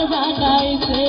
বানাইছে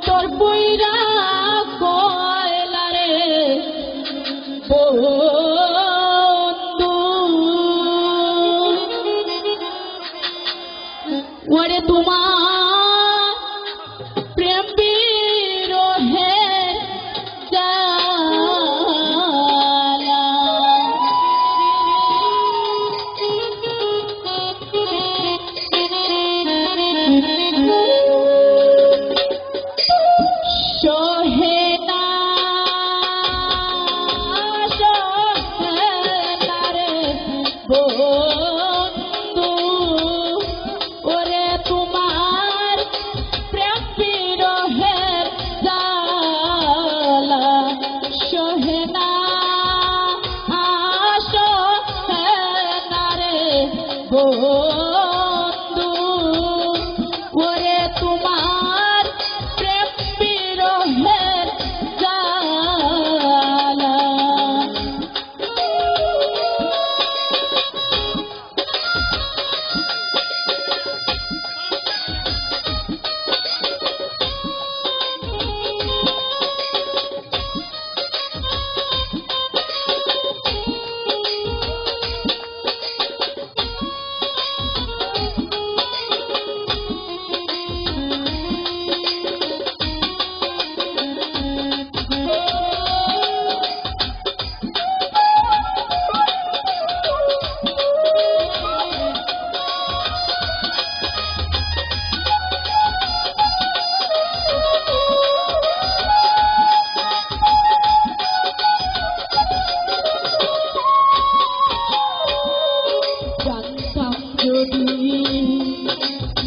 অন্তর বইরা কয়লারে বন্ধু ওরে তোমার প্রেম বিরহে জ্বালা বন্ধু ওরে তোমার প্রেম বিরহের জ্বালা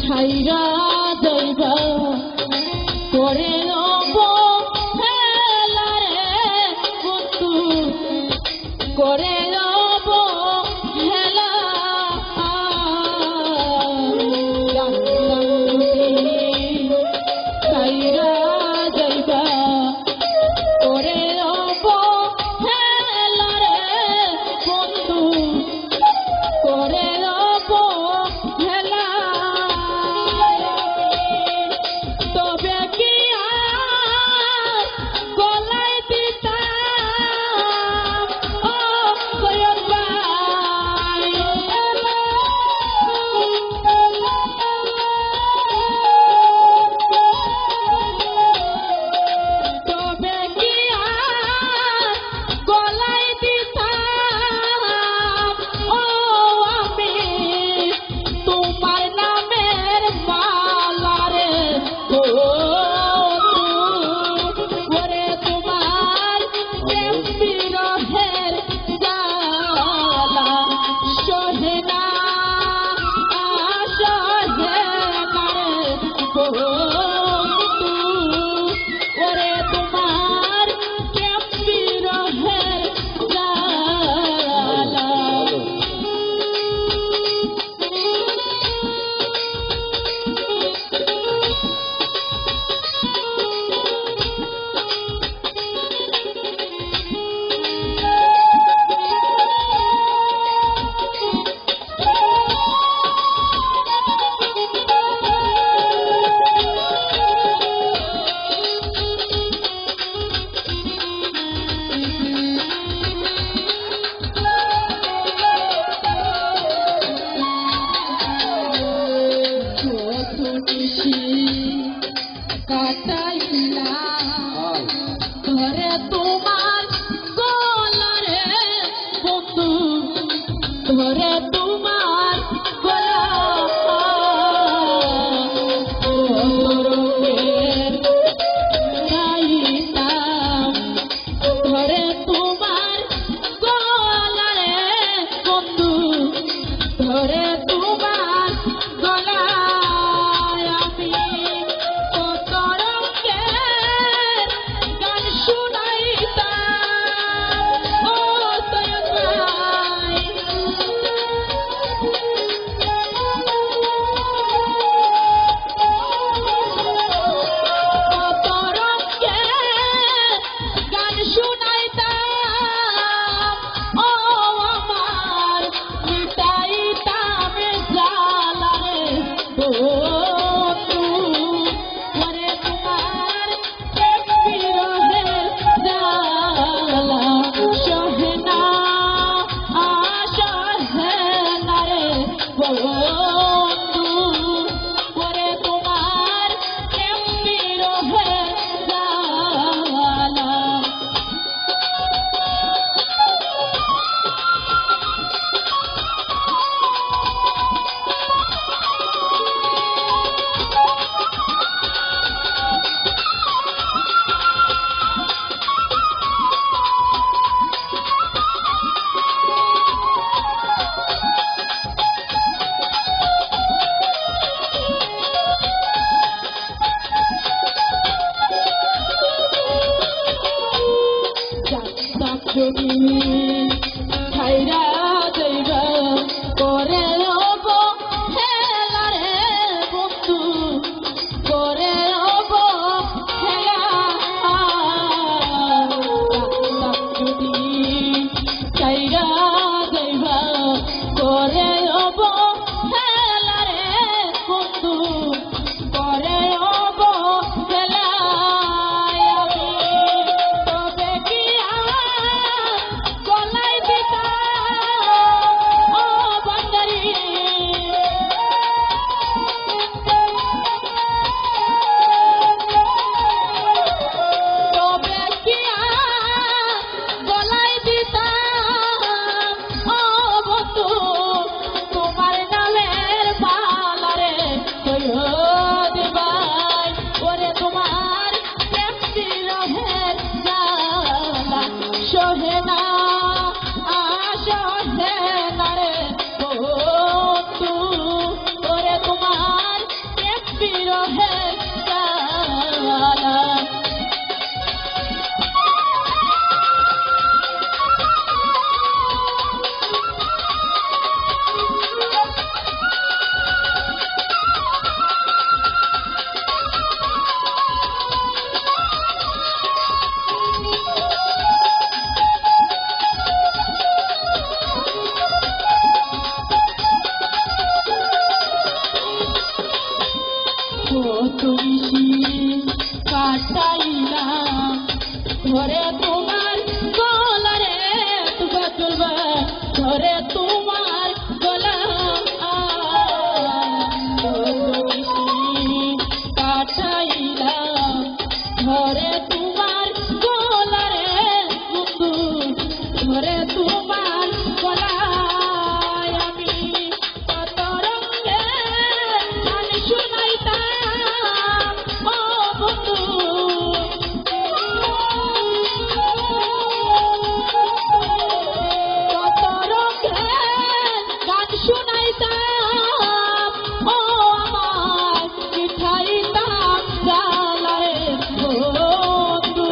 ছাইরা যাইবা করে হেলারে বন্ধু করে হেলা ছাইরা যাইবা করে হেলারে বন্ধু করে হেলা তোমার গলা রঙের গাইতাম ধরে তোমার গলা রে বন্ধু ধরে তোমার গলায় আমি কত রঙের গান শুনাইতাম ও সৈয়দ ভাই কত রঙের গান শুনাইতাম ও আমার মিটাইতাম জ্বালা রে বন্ধু ওরে তোমার প্রেম বিরহের জ্বালা সহে না সহে না রে বন্ধু ওরে তোমার প্রেম বিরহের জ্বালা যদি ছাইরা যাইবা করে হেলা রে বন্ধু করে হেলা যদি ছাইরা যাইবা করে হেলা রে বন্ধু করে হেলা আমি তবে কি গলাই দিতাম ও বান্দারি তবে কি গলাই দিতাম ও বন্ধু তোমার নামের পালারে সৈয়দ ভাই ওরে তোমার প্রেম বিরহের জ্বালা সহে না সহে না রে বন্ধু ওরে তোমার প্রেম বিরহের জ্বালা তুলসী কাটাইলাম ধরে তোমার গলা রে তুবা চলবা ধরে তোমার গলা তুলসী কাটাইলাম ধরে তোমার গলা রে বন্ধু ধরে তোমার গলা আমি কত রঙের গান শুনাইতাম ও বন্ধু কত রঙের গান শুনাইতাম ও আমার মিঠাইতাম জ্বালায় বন্ধু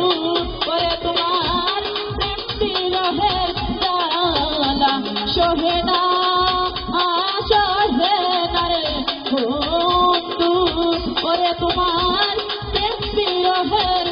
ওরে তোমার প্রেম বিরহের জ্বালা সহে না সহে না রে বন্ধু ওরে তোমার প্রেম বিরহের